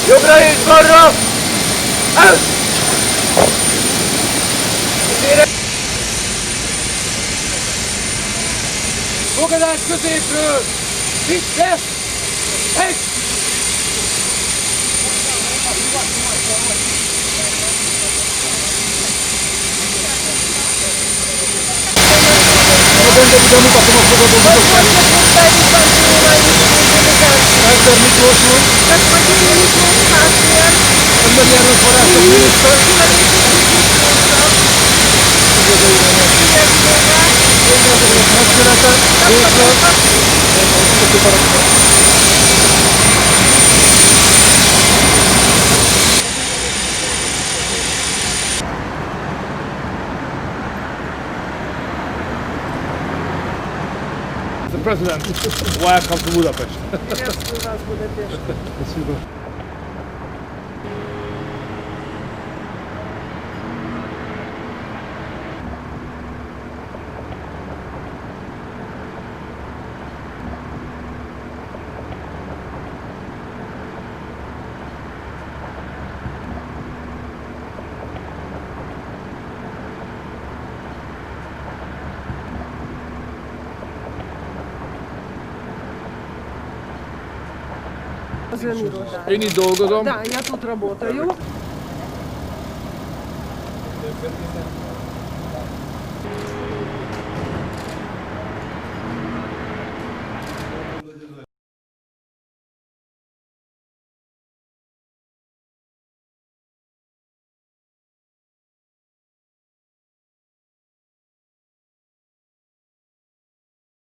Jobbra és balra! El! Fogadás középről! Vissza! Egy! Kaiser Miklós úr, Emberi Erőforrások miniszter, megszületett, Mr. President, welcome to Budapest. Az ön irodája. Én itt dolgozom. Да, я тут работаю.